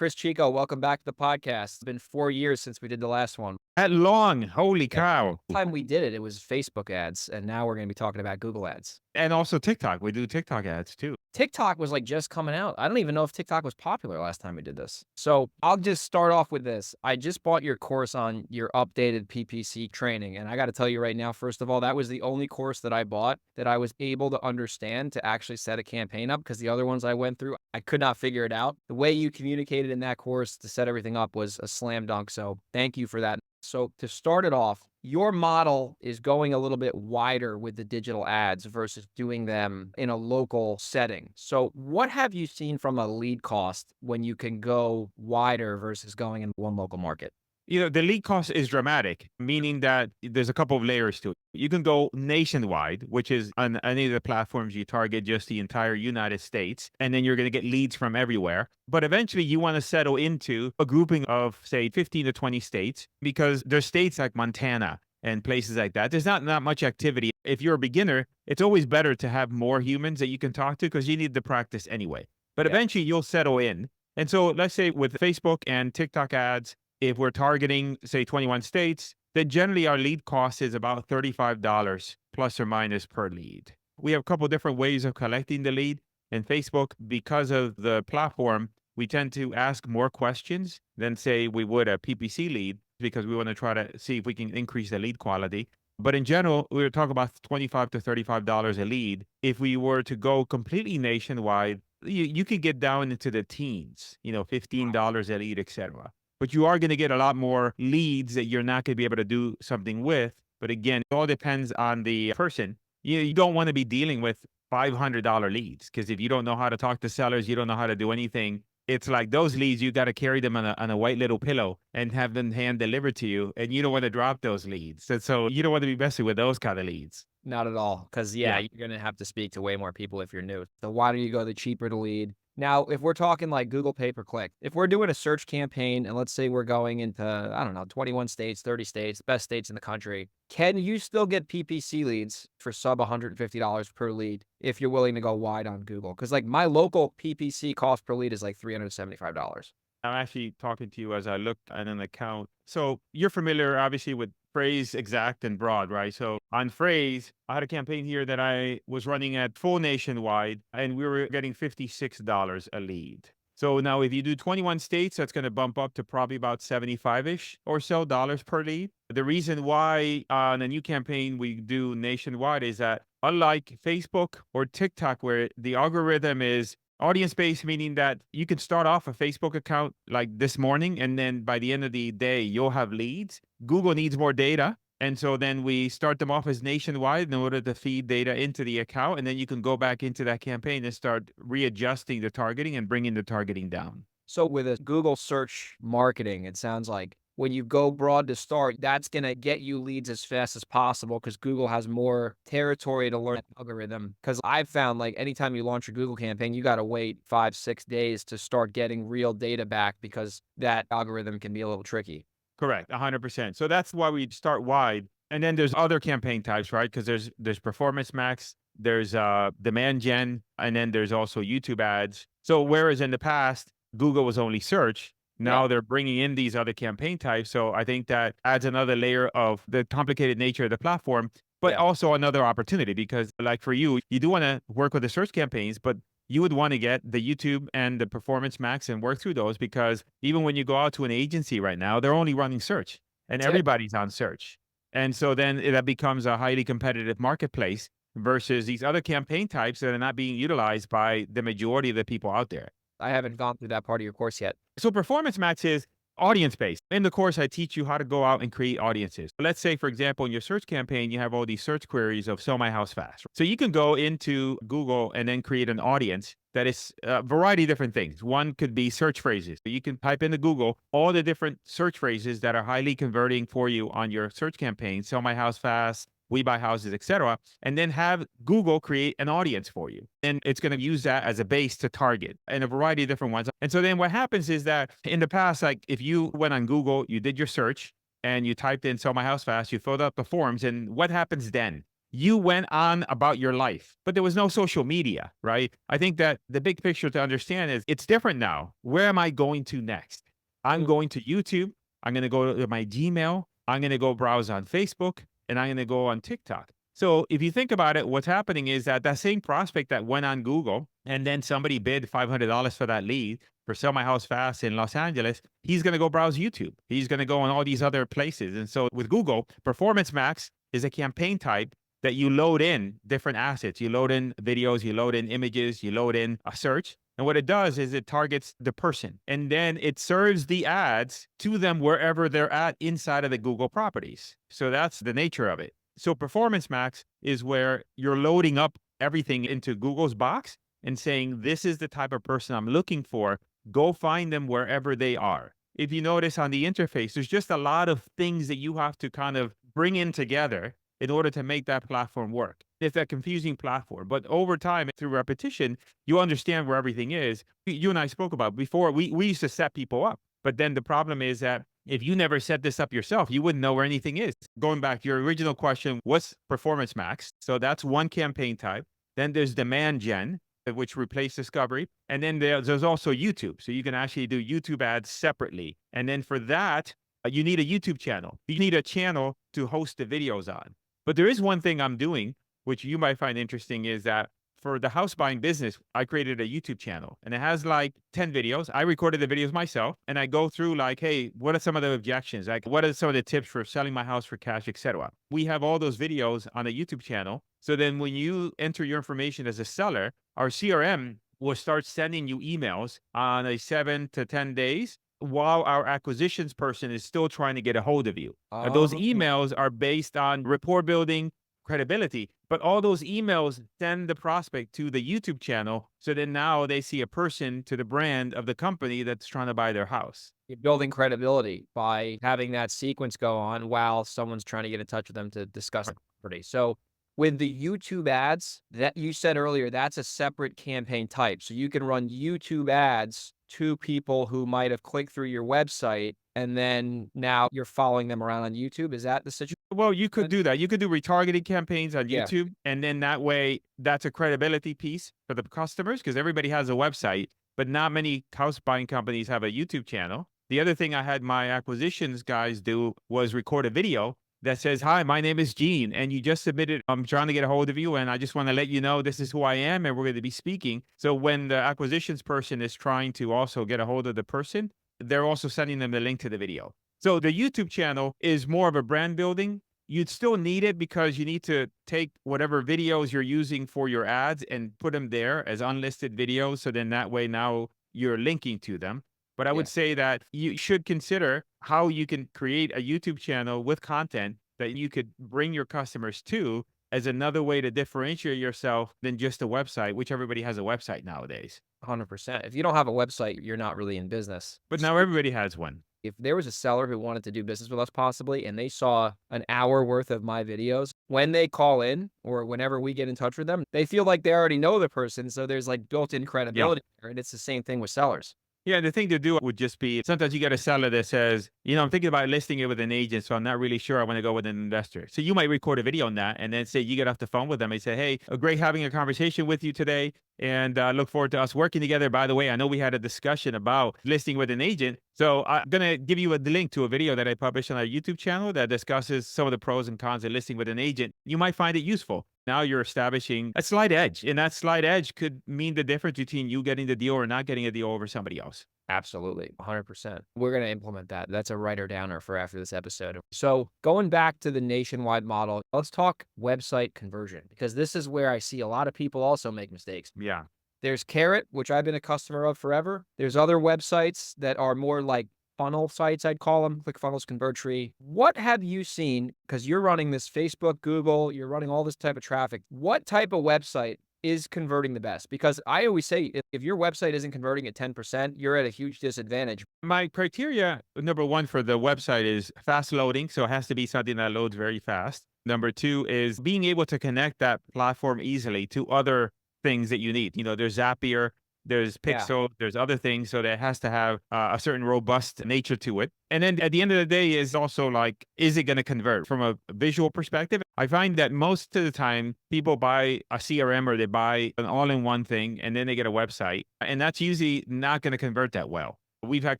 Cris Chico. Welcome back to the podcast. It's been 4 years since we did the last one. At long, holy Yeah. cow. Time we did it, it was Facebook ads, and now we're gonna be talking about Google ads. And also TikTok. We do TikTok ads too. TikTok was, like, just coming out. I don't even know if TikTok was popular last time we did this. So, I'll just start off with this. I just bought your course on your updated PPC training, and I gotta tell you right now, first of all, that was the only course that I bought that I was able to understand to actually set a campaign up, because the other ones I went through, I could not figure it out. The way you communicated in that course to set everything up was a slam dunk, so thank you for that. So, to start it off, your model is going a little bit wider with the digital ads versus doing them in a local setting. So, what have you seen from a lead cost when you can go wider versus going in one local market? The lead cost is dramatic, meaning that there's a couple of layers to it. You can go nationwide, which is on any of the platforms you target just the entire United States, and then you're going to get leads from everywhere. But eventually you want to settle into a grouping of, say, 15 to 20 states, because there's states like Montana and places like that. There's not much activity. If you're a beginner, it's always better to have more humans that you can talk to because you need the practice anyway. But Yeah. eventually you'll settle in. And so let's say with Facebook and TikTok ads, if we're targeting, say, 21 states, then generally our lead cost is about $35 plus or minus per lead. We have a couple different ways of collecting the lead. In Facebook, because of the platform, we tend to ask more questions than, say, we would a PPC lead, because we want to try to see if we can increase the lead quality. But in general, we were talking about $25 to $35 a lead. If we were to go completely nationwide, you could get down into the teens, $15 a lead, etc. But you are going to get a lot more leads that you're not going to be able to do something with. But again, it all depends on the person. You don't want to be dealing with $500 leads, because if you don't know how to talk to sellers, you don't know how to do anything. It's like those leads, you got to carry them on a white little pillow and have them hand delivered to you. And you don't want to drop those leads. And so you don't want to be messing with those kind of leads. Not at all, because yeah, Yeah. you're gonna have to speak to way more people if you're new. The wider you go, the cheaper the lead. Now, if we're talking like Google pay-per-click, if we're doing a search campaign and let's say we're going into, I don't know, 21 states, 30 states, best states in the country, can you still get PPC leads for sub $150 per lead if you're willing to go wide on Google? Because like my local PPC cost per lead is like $375. I'm actually talking to you as I looked at an account. So you're familiar, obviously, with Phrase, Exact, and Broad, right? So on Phrase, I had a campaign here that I was running at full nationwide, and we were getting $56 a lead. So now if you do 21 states, that's going to bump up to probably about 75-ish or so dollars per lead. The reason why on a new campaign we do nationwide is that unlike Facebook or TikTok, where the algorithm is audience-based, meaning that you can start off a Facebook account like this morning, and then by the end of the day, you'll have leads. Google needs more data. And so then we start them off as nationwide in order to feed data into the account. And then you can go back into that campaign and start readjusting the targeting and bringing the targeting down. So with a Google search marketing, it sounds like when you go broad to start, that's going to get you leads as fast as possible because Google has more territory to learn the algorithm. Because I've found like anytime you launch a Google campaign, you got to wait 5, 6 days to start getting real data back because that algorithm can be a little tricky. Correct, 100%. So that's why we start wide. And then there's other campaign types, right? Because there's performance max, there's demand gen, and then there's also YouTube ads. So whereas in the past, Google was only search, now they're bringing in these other campaign types. So I think that adds another layer of the complicated nature of the platform, but Yeah. also another opportunity, because like for you, you do want to work with the search campaigns, but you would want to get the YouTube and the Performance Max and work through those, because even when you go out to an agency right now, they're only running search and That's it. everybody's on search. And so then that becomes a highly competitive marketplace versus these other campaign types that are not being utilized by the majority of the people out there. I haven't gone through that part of your course yet. So Performance Max is audience-based. In the course, I teach you how to go out and create audiences. Let's say, for example, in your search campaign, you have all these search queries of sell my house fast. So you can go into Google and then create an audience that is a variety of different things. One could be search phrases. You can type into Google all the different search phrases that are highly converting for you on your search campaign, sell my house fast, we buy houses, etc., and then have Google create an audience for you. And it's going to use that as a base to target and a variety of different ones. And so then what happens is that in the past, like if you went on Google, you did your search and you typed in sell my house fast, you filled out the forms, and what happens then? you went on about your life, but there was no social media, right? I think that the big picture to understand is it's different now. Where am I going to next? I'm Mm. going to YouTube. I'm going to go to my Gmail. I'm going to go browse on Facebook, and I'm going to go on TikTok. So if you think about it, what's happening is that that same prospect that went on Google and then somebody bid $500 for that lead for Sell My House Fast in Los Angeles, he's going to go browse YouTube. He's going to go on all these other places. And so with Google, Performance Max is a campaign type that you load in different assets. You load in videos, you load in images, you load in a search. And what it does is it targets the person and then it serves the ads to them wherever they're at inside of the Google properties. So that's the nature of it. So Performance Max is where you're loading up everything into Google's box and saying, this is the type of person I'm looking for. Go find them wherever they are. If you notice on the interface, there's just a lot of things that you have to kind of bring in together in order to make that platform work. It's a confusing platform, but over time, through repetition, you understand where everything is. You and I spoke about before, we used to set people up, but then the problem is that if you never set this up yourself, you wouldn't know where anything is. Going back to your original question, what's Performance Max? So that's one campaign type. Then there's Demand Gen, which replace discovery. And then there's also YouTube. So you can actually do YouTube ads separately. And then for that, you need a YouTube channel. You need a channel to host the videos on. But there is one thing I'm doing, which you might find interesting, is that for the house buying business, I created a YouTube channel and it has like 10 videos. I recorded the videos myself and I go through like, hey, what are some of the objections? Like, what are some of the tips for selling my house for cash, etc. We have all those videos on the YouTube channel. So then when you enter your information as a seller, our CRM will start sending you emails on a 7 to 10 days while our acquisitions person is still trying to get a hold of you. Those Oh, emails are based on rapport building, credibility, but all those emails send the prospect to the YouTube channel. So then now they see a person to the brand of the company that's trying to buy their house. you're building credibility by having that sequence go on while someone's trying to get in touch with them to discuss the property. So with the YouTube ads that you said earlier, that's a separate campaign type. So you can run YouTube ads to people who might have clicked through your website and then now you're following them around on YouTube. Is that the situation? Well, you could do that. You could do retargeting campaigns on Yeah. YouTube. And then that way, that's a credibility piece for the customers because everybody has a website, but not many house buying companies have a YouTube channel. The other thing I had my acquisitions guys do was record a video that says, hi, my name is Gene, and you just submitted, I'm trying to get a hold of you, and I just want to let you know this is who I am, and we're going to be speaking. So when the acquisitions person is trying to also get a hold of the person, they're also sending them the link to the video. So the YouTube channel is more of a brand building. You'd still need it because you need to take whatever videos you're using for your ads and put them there as unlisted videos. So then that way now you're linking to them. But I Yeah. would say that you should consider how you can create a YouTube channel with content that you could bring your customers to as another way to differentiate yourself than just a website, which everybody has a website nowadays. 100%. If you don't have a website, you're not really in business. But now everybody has one. If there was a seller who wanted to do business with us possibly, and they saw an hour worth of my videos, when they call in or whenever we get in touch with them, they feel like they already know the person. So there's like built-in Yeah. credibility there, and it's the same thing with sellers. Yeah, the thing to do would just be sometimes you get a seller that says, I'm thinking about listing it with an agent, so I'm not really sure I want to go with an investor. So you might record a video on that and then say you get off the phone with them and say, hey, great having a conversation with you today and look forward to us working together. By the way, I know we had a discussion about listing with an agent. So I'm going to give you a link to a video that I published on our YouTube channel that discusses some of the pros and cons of listing with an agent. You might find it useful. Now you're establishing a slight edge, and that slight edge could mean the difference between you getting the deal or not getting a deal over somebody else. Absolutely. 100%. We're going to implement that. That's a writer downer for after this episode. So going back to the nationwide model, let's talk website conversion because this is where I see a lot of people also make mistakes. Yeah. There's Carrot, which I've been a customer of forever. There's other websites that are more like funnel sites, I'd call them, ClickFunnels, ConvertTree. What have you seen? Because you're running this Facebook, Google, you're running all this type of traffic. What type of website is converting the best? Because I always say if your website isn't converting at 10%, you're at a huge disadvantage. My criteria, number one for the website is fast loading. So it has to be something that loads very fast. Number two is being able to connect that platform easily to other things that you need. There's Zapier, there's Yeah. pixel, there's other things. So that has to have a certain robust nature to it. And then at the end of the day is also like, is it going to convert from a visual perspective? I find that most of the time people buy a CRM or they buy an all-in-one thing and then they get a website. And that's usually not going to convert that well. We've had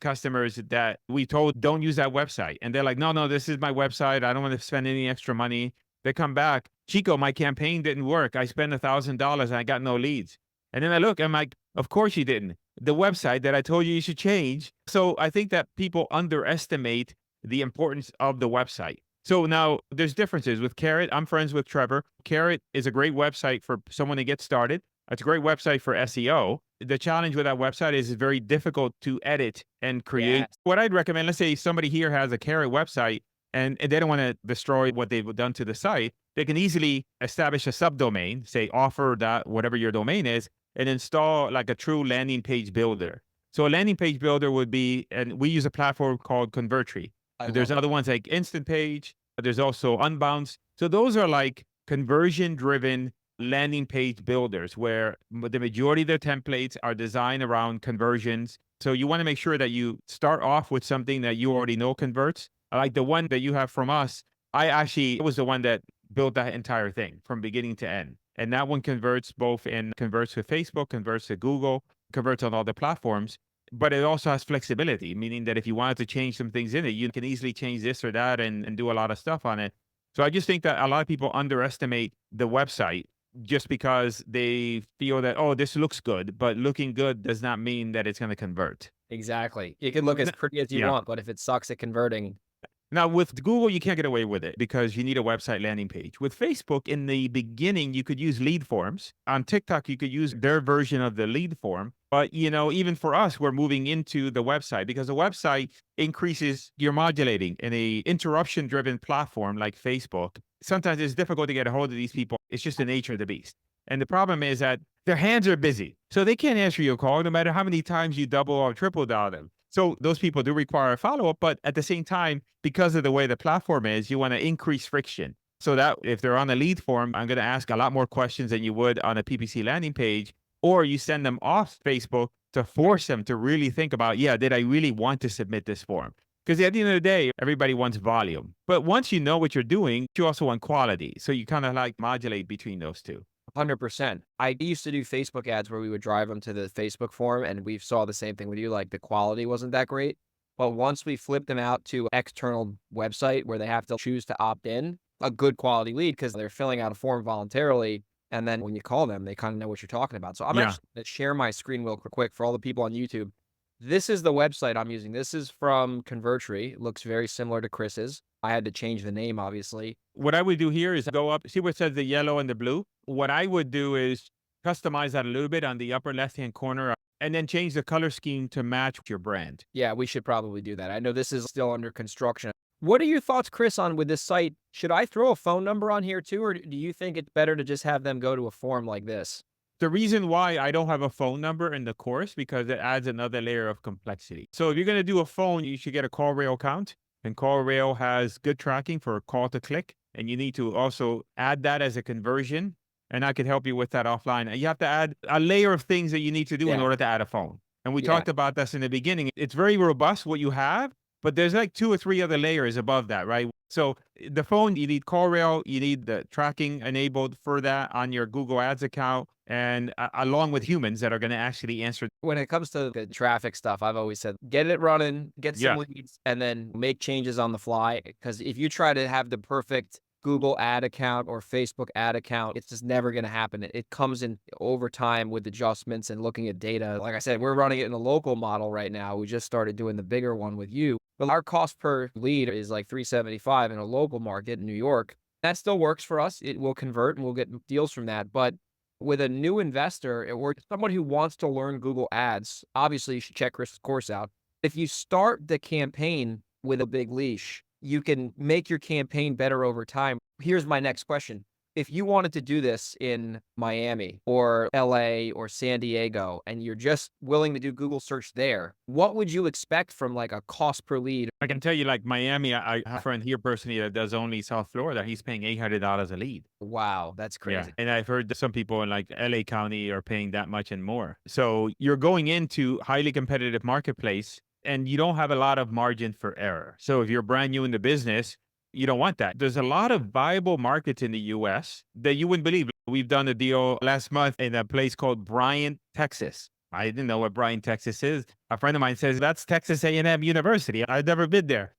customers that we told don't use that website. And they're like, no, no, this is my website. I don't want to spend any extra money. They come back, Chico, my campaign didn't work. I spent $1,000 and I got no leads. And then I look, I'm like, of course you didn't. The website that I told you should change. So I think that people underestimate the importance of the website. So now there's differences with Carrot. I'm friends with Trevor. Carrot is a great website for someone to get started. It's a great website for SEO. The challenge with that website is it's very difficult to edit and create. Yeah. What I'd recommend, let's say somebody here has a Carrot website and they don't want to destroy what they've done to the site. They can easily establish a subdomain, say offer that whatever your domain is, and install like a true landing page builder. So a landing page builder would be, and we use a platform called Convertri. I There's love it. other ones like Instant Page. There's also Unbounce. So those are like conversion driven landing page builders where the majority of their templates are designed around conversions. So you want to make sure that you start off with something that you already know converts. Like the one that you have from us, I actually was the one that built that entire thing from beginning to end. And that one converts converts with Facebook, converts to Google, converts on all the platforms. But it also has flexibility, meaning that if you wanted to change some things in it, you can easily change this or that and do a lot of stuff on it. So I just think that a lot of people underestimate the website just because they feel that, oh, this looks good, but looking good does not mean that it's going to convert. Exactly. You can look as N- pretty as you Yeah. want, but if it sucks at converting, Now, with Google, you can't get away with it because you need a website landing page. With Facebook, in the beginning, you could use lead forms. On TikTok, you could use their version of the lead form. But, even for us, we're moving into the website because the website increases your modulating in a interruption driven platform like Facebook. Sometimes it's difficult to get a hold of these people. It's just the nature of the beast. And the problem is that their hands are busy. So they can't answer your call no matter how many times you double or triple dial them. So those people do require a follow-up, but at the same time, because of the way the platform is, you want to increase friction. So that if they're on a lead form, I'm going to ask a lot more questions than you would on a PPC landing page, or you send them off Facebook to force them to really think about, yeah, did I really want to submit this form? Because at the end of the day, everybody wants volume. But once you know what you're doing, you also want quality. So you kind of like modulate between those two. 100%. I used to do Facebook ads where we would drive them to the Facebook forum, and we saw the same thing with you, like, the quality wasn't that great. But once we flipped them out to external website where they have to choose to opt in, a good quality lead because 'cause they're filling out a form voluntarily, and then when you call them, they kinda know what you're talking about. So I'm Yeah. actually gonna share my screen real quick for all the people on YouTube. This is the website I'm using. This is from Convertri. It looks very similar to Chris's. I had to change the name, obviously. What I would do here is go up, see where it says the yellow and the blue. What I would do is customize that a little bit on the upper left-hand corner and then change the color scheme to match your brand. Yeah, we should probably do that. I know this is still under construction. What are your thoughts, Chris, on with this site? Should I throw a phone number on here too, or do you think it's better to just have them go to a form like this? The reason why I don't have a phone number in the course because it adds another layer of complexity. So if you're going to do a phone, you should get a call rail count, and call rail has good tracking for call to click, and you need to also add that as a conversion, and I could help you with that offline. And you have to add a layer of things that you need to do in Yeah, order to add a phone. And we yeah. talked about this in the beginning. It's very robust what you have, but there's like 2 or 3 other layers above that, right? So the phone, you need call rail, you need the tracking enabled for that on your Google Ads account, and along with humans that are going to actually answer. When it comes to the traffic stuff, I've always said, get it running, get some Yeah, leads, and then make changes on the fly. Because if you try to have the perfect Google ad account or Facebook ad account, it's just never going to happen. It comes in over time with adjustments and looking at data. Like I said, we're running it in a local model right now. We just started doing the bigger one with you. But our cost per lead is like 375 in a local market in New York. That still works for us. It will convert and we'll get deals from that. But with a new investor or someone who wants to learn Google Ads, obviously you should check Chris's course out. If you start the campaign with a big leash, you can make your campaign better over time. Here's my next question. if you wanted to do this in Miami or LA or San Diego, and you're just willing to do Google search there, what would you expect from like a cost per lead? I can tell you, like Miami, I have a friend here personally that does only South Florida. He's paying $800 a lead. Wow, that's Yeah. crazy. And I've heard that some people in like LA County are paying that much and more. So you're going into highly competitive marketplace and you don't have a lot of margin for error. So if you're brand new in the business, you don't want that. There's a lot of viable markets in the US that you wouldn't believe. We've done a deal last month in a place called Bryant, Texas. I didn't know what Bryant, Texas is. A friend of mine says that's Texas A&M University. I've never been there.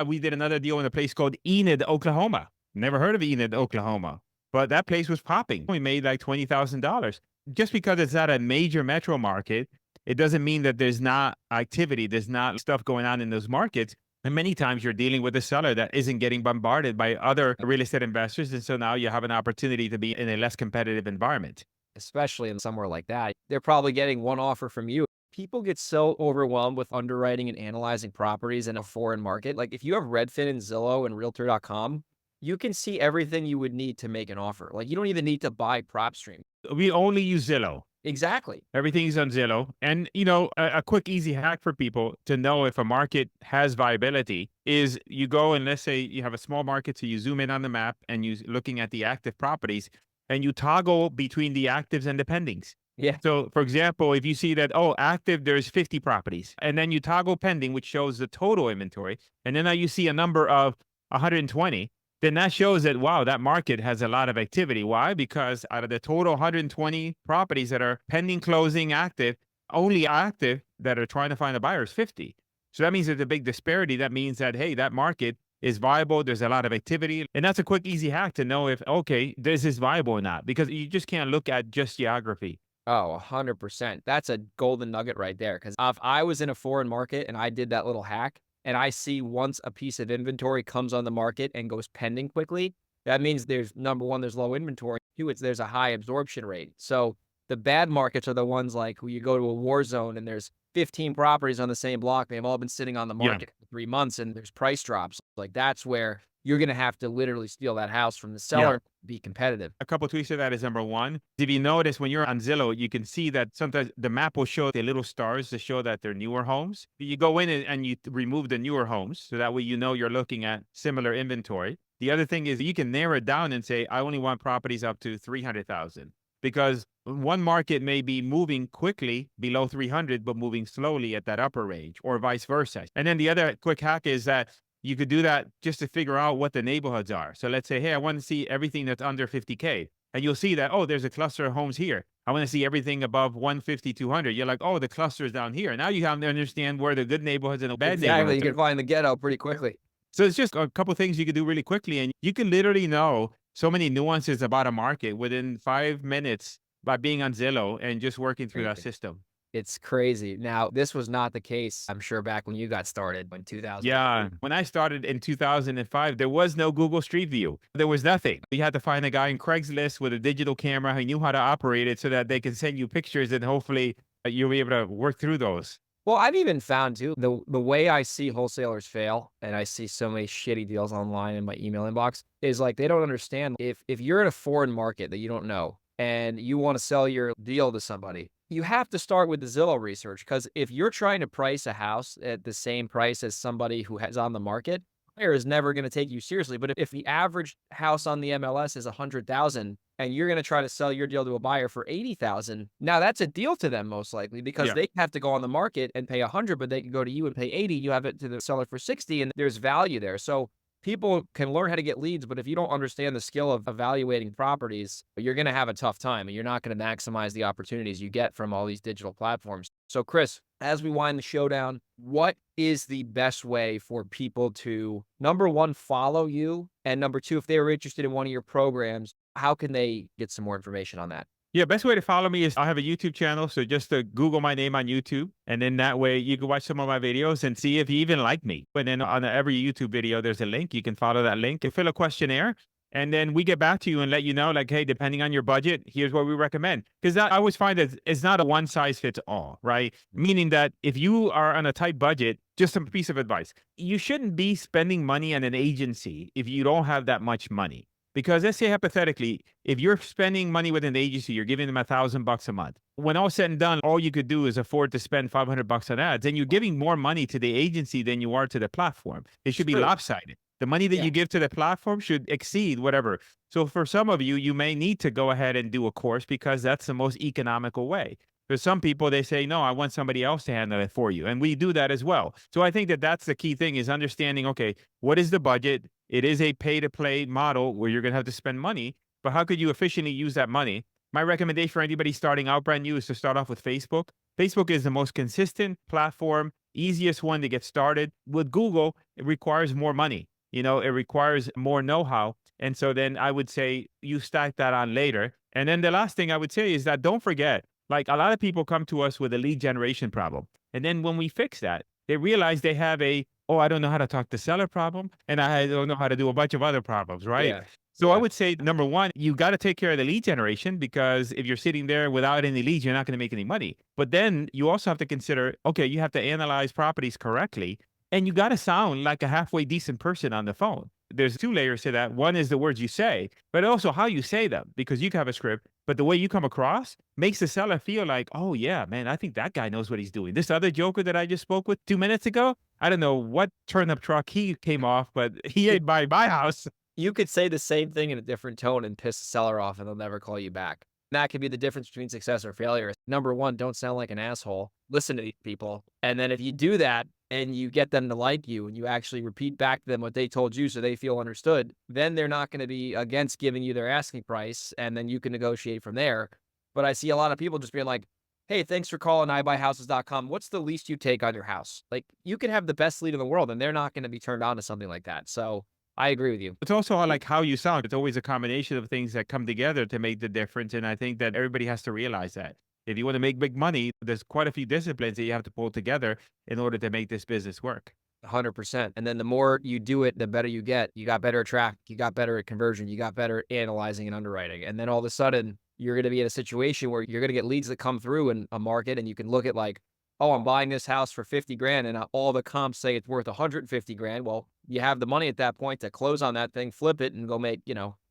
We did another deal in a place called Enid, Oklahoma. Never heard of Enid, Oklahoma, but that place was popping. We made like $20,000. Just because it's not a major metro market, it doesn't mean that there's not activity, there's not stuff going on in those markets. And many times you're dealing with a seller that isn't getting bombarded by other real estate investors. And so now you have an opportunity to be in a less competitive environment. Especially in somewhere like that. They're probably getting one offer from you. People get so overwhelmed with underwriting and analyzing properties in a foreign market. Like if you have Redfin and Zillow and Realtor.com, you can see everything you would need to make an offer. Like you don't even need to buy PropStream. We only use Zillow. Exactly. Everything's on Zillow. And, a quick, easy hack for people to know if a market has viability is you go and let's say you have a small market. So you zoom in on the map and you looking at the active properties and you toggle between the actives and the pendings. Yeah. So for example, if you see that, oh, active, there's 50 properties and then you toggle pending, which shows the total inventory. And then now you see a number of 120. Then that shows that, wow, that market has a lot of activity. Why? Because out of the total 120 properties that are pending closing active, only active that are trying to find a buyer is 50. So that means there's a big disparity. That means that, hey, that market is viable. There's a lot of activity. And that's a quick, easy hack to know if, okay, this is viable or not, because you just can't look at just geography. Oh, 100%. That's a golden nugget right there. Because if I was in a foreign market and I did that little hack, and I see once a piece of inventory comes on the market and goes pending quickly, that means there's number one, there's low inventory. Two, there's a high absorption rate. So the bad markets are the ones like where you go to a war zone and there's 15 properties on the same block. They've all been sitting on the Yeah. market for 3 months and there's price drops. Like that's where you're going to have to literally steal that house from the Yeah. seller, to be competitive. A couple tweaks to that is number one. If you notice when you're on Zillow, you can see that sometimes the map will show the little stars to show that they're newer homes. You go in and you remove the newer homes. So that way, you're looking at similar inventory. The other thing is you can narrow it down and say, I only want properties up to 300,000 because one market may be moving quickly below 300, but moving slowly at that upper range or vice versa. And then the other quick hack is that you could do that just to figure out what the neighborhoods are. So let's say, hey, I want to see everything that's under 50K. And you'll see that, oh, there's a cluster of homes here. I want to see everything above 150, 200. You're like, oh, the cluster is down here. Now you have to understand where the good neighborhoods and the bad Exactly. neighborhoods You are. can find the ghetto pretty quickly. So it's just a couple things you could do really quickly. And you can literally know so many nuances about a market within 5 minutes by being on Zillow and just working through that system. It's crazy. Now, this was not the case, I'm sure, back when you got started in 2000. Yeah. When I started in 2005, there was no Google Street View. There was nothing. You had to find a guy in Craigslist with a digital camera who knew how to operate it so that they can send you pictures and hopefully you'll be able to work through those. Well, I've even found too, the way I see wholesalers fail, and I see so many shitty deals online in my email inbox, is like they don't understand if you're in a foreign market that you don't know and you want to sell your deal to somebody, you have to start with the Zillow research. Because if you're trying to price a house at the same price as somebody who has on the market, buyer is never going to take you seriously. But if the average house on the MLS is 100,000 and you're going to try to sell your deal to a buyer for 80,000, now that's a deal to them most likely because Yeah. they have to go on the market and pay 100, but they can go to you and pay 80. You have it to the seller for 60 and there's value there. So people can learn how to get leads, but if you don't understand the skill of evaluating properties, you're going to have a tough time and you're not going to maximize the opportunities you get from all these digital platforms. So Chris, as we wind the show down, what is the best way for people to, number one, follow you? And number two, if they were interested in one of your programs, how can they get some more information on that? Yeah, best way to follow me is I have a YouTube channel. So just to Google my name on YouTube. And then that way you can watch some of my videos and see if you even like me. And then on every YouTube video, there's a link. You can follow that link and fill a questionnaire. And then we get back to you and let you know, like, hey, depending on your budget, here's what we recommend. Because I always find that it's not a one size fits all, right? Meaning that if you are on a tight budget, just a piece of advice, you shouldn't be spending money on an agency if you don't have that much money. Because let's say hypothetically, if you're spending money with an agency, you're giving them $1,000 a month. When all said and done, all you could do is afford to spend $500 on ads, and you're giving more money to the agency than you are to the platform. It should be True. lopsided. The money that Yeah. you give to the platform should exceed whatever. So for some of you, you may need to go ahead and do a course because that's the most economical way. For some people, they say, no, I want somebody else to handle it for you. And we do that as well. So I think that that's the key thing, is understanding, okay, what is the budget? It is a pay to play model where you're going to have to spend money, but how could you efficiently use that money? My recommendation for anybody starting out brand new is to start off with Facebook. Facebook is the most consistent platform, easiest one to get started. With Google, it requires more money. You know, it requires more know-how. And so then I would say you stack that on later. And then the last thing I would say is that don't forget, like, a lot of people come to us with a lead generation problem. And then when we fix that, they realize they have oh, I don't know how to talk to seller problem. And I don't know how to do a bunch of other problems, right? Yeah. So I Yeah. would say, number one, you got to take care of the lead generation, because if you're sitting there without any leads, you're not going to make any money. But then you also have to consider, okay, you have to analyze properties correctly, and you got to sound like a halfway decent person on the phone. There's two layers to that. One is the words you say, but also how you say them, because you can have a script, but the way you come across makes the seller feel like, oh yeah, man, I think that guy knows what he's doing. This other joker that I just spoke with 2 minutes ago, I don't know what turnip truck he came off, but he You ain't by my house. you could say the same thing in a different tone and piss the seller off, and they'll never call you back. That could be the difference between success or failure. Number one, don't sound like an asshole. Listen to these people. And then if you do that and you get them to like you and you actually repeat back to them what they told you so they feel understood, then they're not going to be against giving you their asking price. And then you can negotiate from there. But I see a lot of people just being like, hey, thanks for calling iBuyHouses.com. What's the least you take on your house? Like, you can have the best lead in the world and they're not going to be turned on to something like that. So I agree with you. It's also like how you sound. It's always a combination of things that come together to make the difference. And I think that everybody has to realize that. If you want to make big money, there's quite a few disciplines that you have to pull together in order to make this business work. 100%. And then the more you do it, the better you get. You got better at traffic, you got better at conversion, you got better at analyzing and underwriting. And then all of a sudden, you're going to be in a situation where you're going to get leads that come through in a market and you can look at like, oh, I'm buying this house for 50 grand and all the comps say it's worth 150 grand. Well, you have the money at that point to close on that thing, flip it and go make,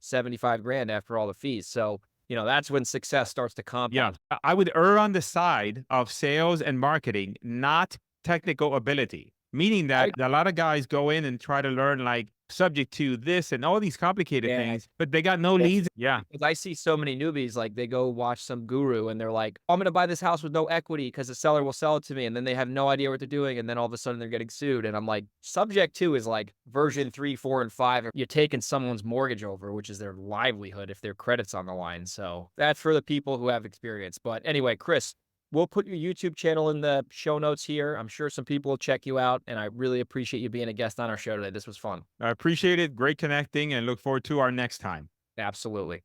75 grand after all the fees. So, that's when success starts to Yeah. compound. I would err on the side of sales and marketing, not technical ability. Meaning that a lot of guys go in and try to learn like subject to this and all these complicated Yeah. things, but they got no leads. Yeah. Because I see so many newbies, like, they go watch some guru and they're like, "Oh, I'm gonna buy this house with no equity because the seller will sell it to me," and then they have no idea what they're doing, and then all of a sudden they're getting sued, and I'm like, subject to is like version 3, 4, and 5. You're taking someone's mortgage over, which is their livelihood if their credit's on the line, so that's for the people who have experience. But anyway, Chris, we'll put your YouTube channel in the show notes here. I'm sure some people will check you out, and I really appreciate you being a guest on our show today. This was fun. I appreciate it. Great connecting and look forward to our next time. Absolutely.